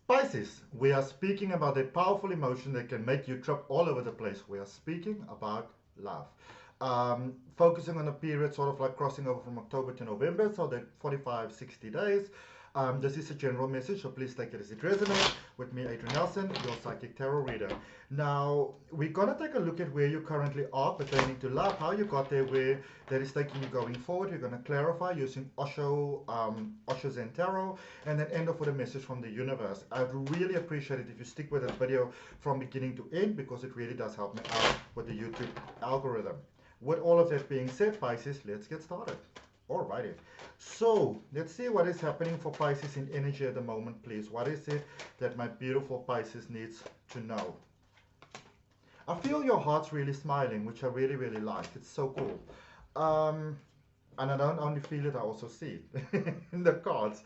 Pisces, we are speaking about a powerful emotion that can make you trip all over the place. We are speaking about love. Focusing on a period sort of like crossing over from October to November, so that 45, 60 days. This is a general message, so please take it as it resonates. With me, Adrian Nelson, your psychic tarot reader. Now, we're going to take a look at where you currently are pertaining to love, how you got there, where that is taking you going forward. We're going to clarify using OSHO, OSHO Zen Tarot, and then end off with a message from the universe. I'd really appreciate it if you stick with this video from beginning to end, because it really does help me out with the YouTube algorithm. With all of that being said, Pisces, let's get started. Alrighty. So let's see what is happening for Pisces in energy at the moment, please. What is it that my beautiful Pisces needs to know? I feel your heart's really smiling, which I really, really like. It's so cool. And I don't only feel it, I also see it in the cards.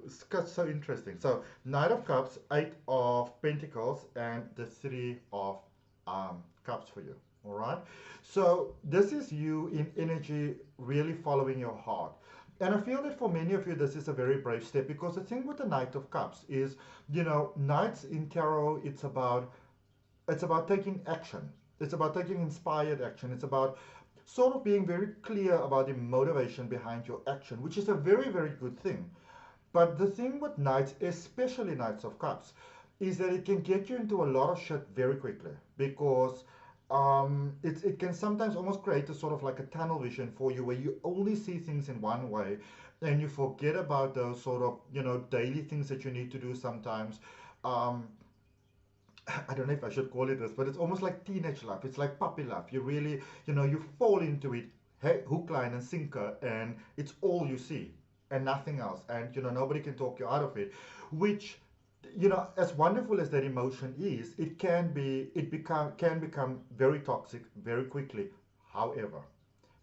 It's so interesting. So, Knight of Cups, Eight of Pentacles, and the Three of Cups for you. All right. So, this is you in energy, really following your heart. And I feel that for many of you, this is a very brave step, because the thing with the Knight of Cups is, Knights in tarot, it's about taking action. It's about taking inspired action. It's about sort of being very clear about the motivation behind your action, which is a very, very good thing. But the thing with Knights, especially Knights of Cups, is that it can get you into a lot of shit very quickly, because it can sometimes almost create a sort of like a tunnel vision for you, where you only see things in one way, and you forget about those sort of, daily things that you need to do sometimes. Um, I don't know if I should call it this, but it's almost like teenage love. It's like puppy love. You really, you fall into it, hey, hook, line, and sinker, and it's all you see and nothing else. And, nobody can talk you out of it, which, as wonderful as that emotion is, can become very toxic very quickly. However,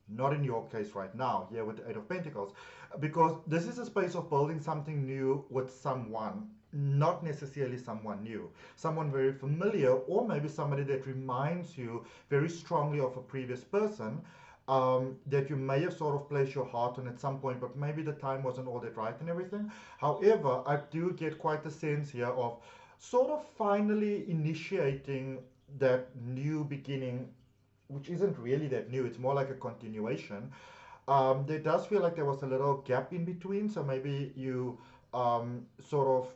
not in your case right now, here with the Eight of Pentacles, because this is a space of building something new with someone, not necessarily someone new, someone very familiar, or maybe somebody that reminds you very strongly of a previous person, that you may have sort of placed your heart on at some point, but maybe the time wasn't all that right and everything. However, I do get quite a sense here of sort of finally initiating that new beginning, which isn't really that new, it's more like a continuation. There does feel like there was a little gap in between, so maybe you sort of,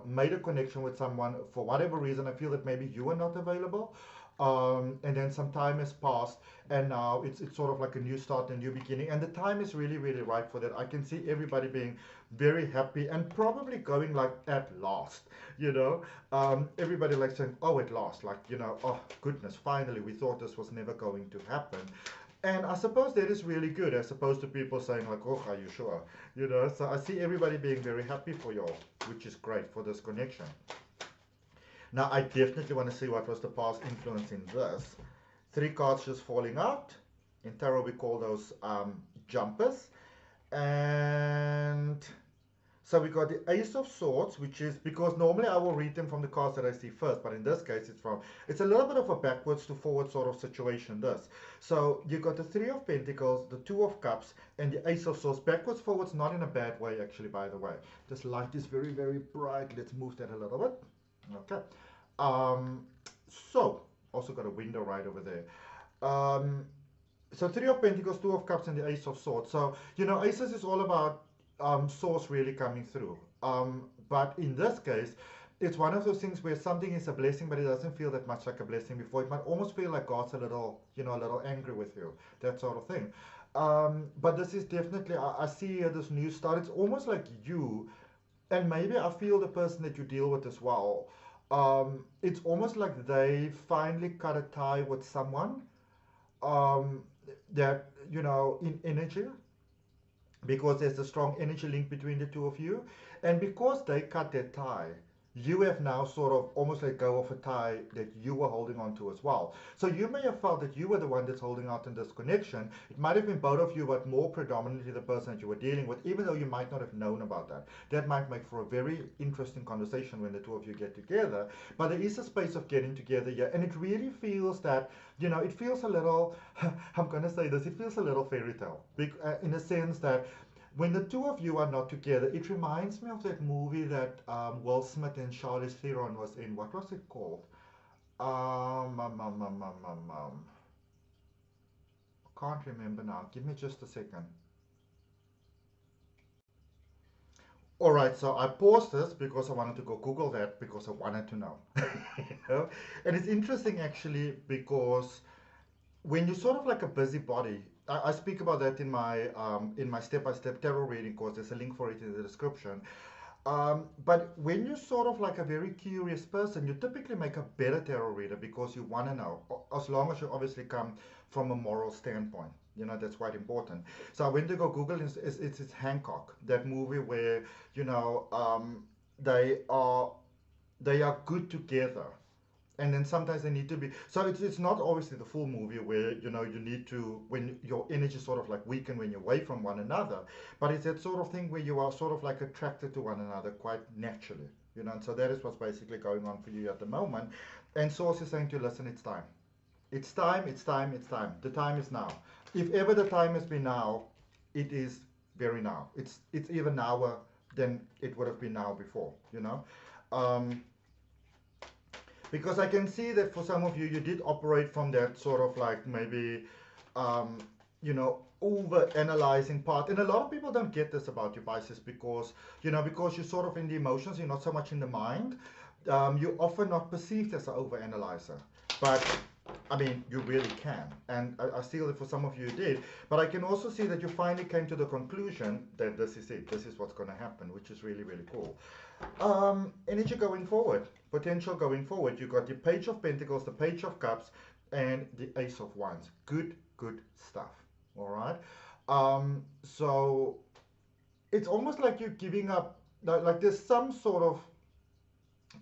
made a connection with someone for whatever reason. I feel that maybe you were not available, and then some time has passed, and now it's sort of like a new start, a new beginning, and the time is really, really right for that. I can see everybody being very happy and probably going like at last, everybody like saying, oh, at last, like, oh goodness, finally, we thought this was never going to happen. And I suppose that is really good, as opposed to people saying like, oh, are you sure? So I see everybody being very happy for you all, which is great for this connection. Now, I definitely want to see what was the past influence in this. Three cards just falling out. In tarot, we call those jumpers. And so we got the Ace of Swords, which is, because normally I will read them from the cards that I see first, but in this case it's a little bit of a backwards to forward sort of situation, this. So you got the Three of Pentacles, the Two of Cups, and the Ace of Swords. Backwards, forwards, not in a bad way, actually, by the way. This light is very, very bright. Let's move that a little bit. Okay. So, also got a window right over there. So Three of Pentacles, Two of Cups, and the Ace of Swords. So, Aces is all about source really coming through. But in this case, it's one of those things where something is a blessing, but it doesn't feel that much like a blessing before. It might almost feel like God's a little, a little angry with you, that sort of thing. But this is definitely, I see here this new start. It's almost like you, and maybe I feel the person that you deal with as well. It's almost like they finally cut a tie with someone, um, that, in energy, because there's a strong energy link between the two of you. And because they cut their tie, you have now sort of almost let go of a tie that you were holding on to as well. So you may have felt that you were the one that's holding out in this connection. It might have been both of you, but more predominantly the person that you were dealing with, even though you might not have known about that. That might make for a very interesting conversation when the two of you get together. But there is a space of getting together here, and it really feels that, it feels a little, I'm going to say this, it feels a little fairy tale, in a sense that when the two of you are not together, it reminds me of that movie that Will Smith and Charlize Theron was in. What was it called? Um, um, um, um, um, um, um. Can't remember now. Give me just a second. All right, so I paused this because I wanted to go Google that because I wanted to know. You know? And it's interesting actually because when you're sort of like a busybody, I speak about that in my step-by-step tarot reading course. There's a link for it in the description. But when you're sort of like a very curious person, you typically make a better tarot reader because you want to know, as long as you obviously come from a moral standpoint. You know, that's quite important. So I went to go Google, it's Hancock, that movie where, you know, they are they are good together, and then sometimes they need to be, so it's not obviously the full movie where you know you need to, when your energy sort of like weaken when you're away from one another, but it's that sort of thing where you are sort of like attracted to one another quite naturally, you know. And so that is what's basically going on for you at the moment. And source is saying to you, listen, it's time, it's time, it's time, it's time, the time is now. If ever the time has been now, it is very now. It's even nower than it would have been now before, you know. um, because I can see that for some of you, you did operate from that sort of like maybe, um, you know, over analyzing part. And a lot of people don't get this about you, Pisces, because, you know, because you're sort of in the emotions, you're not so much in the mind. You're often not perceived as an over analyzer. But I mean, you really can. And I feel that for some of you, you did. But I can also see that you finally came to the conclusion that this is it. This is what's going to happen, which is really, really cool. Energy going forward, potential going forward. You got the Page of Pentacles, the Page of Cups, and the Ace of Wands. Good, good stuff. All right. So it's almost like you're giving up, like there's some sort of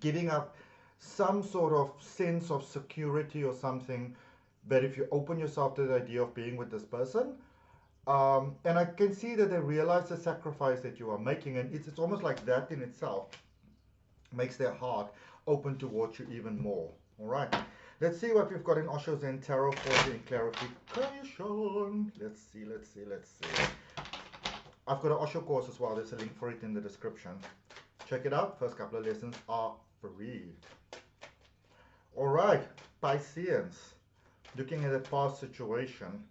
giving up some sort of sense of security or something, that if you open yourself to the idea of being with this person, and I can see that they realize the sacrifice that you are making, and it's almost like that in itself makes their heart open towards you even more. All right, let's see what we've got in Osho's and Tarot for the clarification. Let's see, let's see, let's see. I've got an Osho course as well. There's a link for it in the description. Check it out. First couple of lessons are free. All right, Pisceans, looking at a past situation.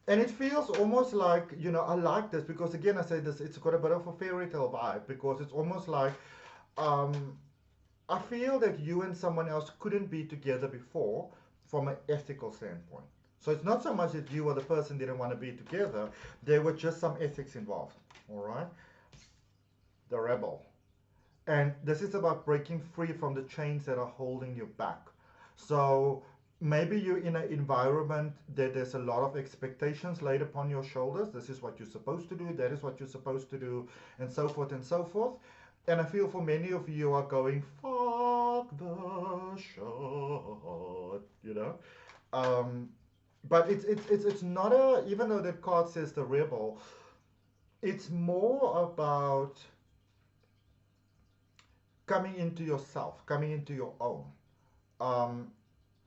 And it feels almost like, you know, I like this because, again, I say this, it's got a bit of a fairy tale vibe because it's almost like, I feel that you and someone else couldn't be together before from an ethical standpoint. So it's not so much that you or the person didn't want to be together, there were just some ethics involved, all right? The rebel. And this is about breaking free from the chains that are holding you back. So maybe you're in an environment that there's a lot of expectations laid upon your shoulders. This is what you're supposed to do, that is what you're supposed to do, and so forth and so forth. And I feel for many of you are going, fuck the shot, you know. But it's not a, even though that card says the rebel, it's more about coming into yourself, coming into your own. Um,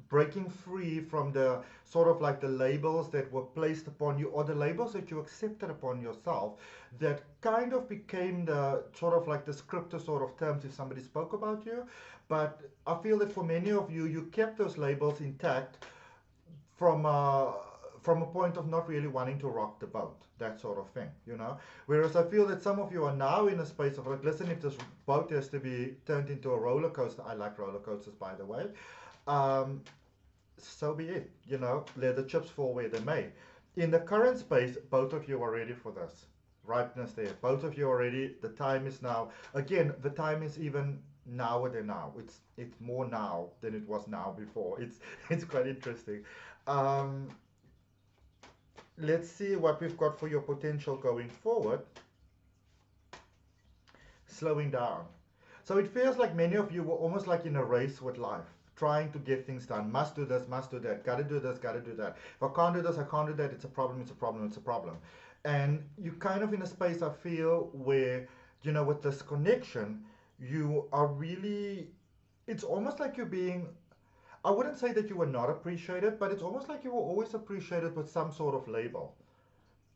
Breaking free from the sort of like the labels that were placed upon you, or the labels that you accepted upon yourself, that kind of became the sort of like the scripted sort of terms if somebody spoke about you. But I feel that for many of you, you kept those labels intact from a point of not really wanting to rock the boat, that sort of thing, you know. Whereas I feel that some of you are now in a space of like, listen, if this boat has to be turned into a roller coaster, I like roller coasters, by the way, so be it, you know, let the chips fall where they may. In the current space, both of you are ready for this. Ripeness there. Both of you are ready. The time is now. Again, the time is even nower than now. It's more now than it was now before. It's quite interesting. Um, let's see what we've got for your potential going forward. Slowing down. So it feels like many of you were almost like in a race with life, trying to get things done. Must do this, must do that, gotta do this, gotta do that. If I can't do this, I can't do that, it's a problem, it's a problem, it's a problem. And you kind of in a space, I feel, where, you know, with this connection, you are really, it's almost like you're being, I wouldn't say that you were not appreciated, but it's almost like you were always appreciated with some sort of label.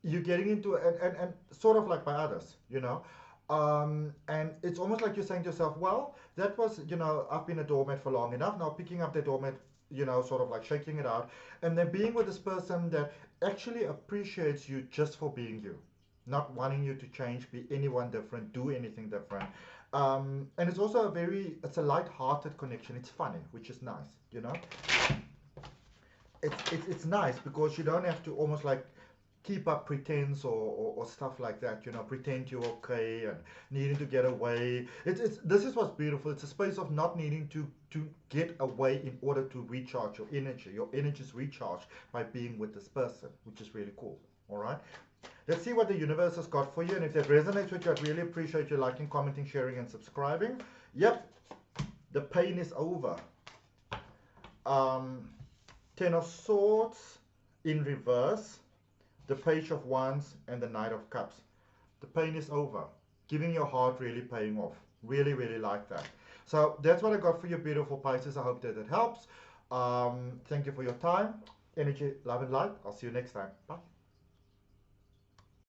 you're getting into and sort of like by others, you know. And it's almost like you're saying to yourself, well, that was, you know, I've been a doormat for long enough. Now picking up the doormat, you know, sort of like shaking it out, and then being with this person that actually appreciates you just for being you, not wanting you to change, be anyone different, do anything different. And it's also it's a light-hearted connection. It's funny, which is nice, you know. It's nice because you don't have to almost like keep up pretense or stuff like that, you know, pretend you're okay and needing to get away. It's this is what's beautiful. It's a space of not needing to get away in order to recharge your energy. Your energy is recharged by being with this person, which is really cool. All right. Let's see what the universe has got for you, and if that resonates with you, I'd really appreciate you liking, commenting, sharing, and subscribing. Yep, the pain is over. Ten of Swords in reverse, the Page of Wands, and the Knight of Cups. The pain is over. Giving your heart really paying off. Really, really like that. So that's what I got for you, beautiful Pisces. I hope that it helps. Thank you for your time. Energy, love, and light. I'll see you next time. Bye.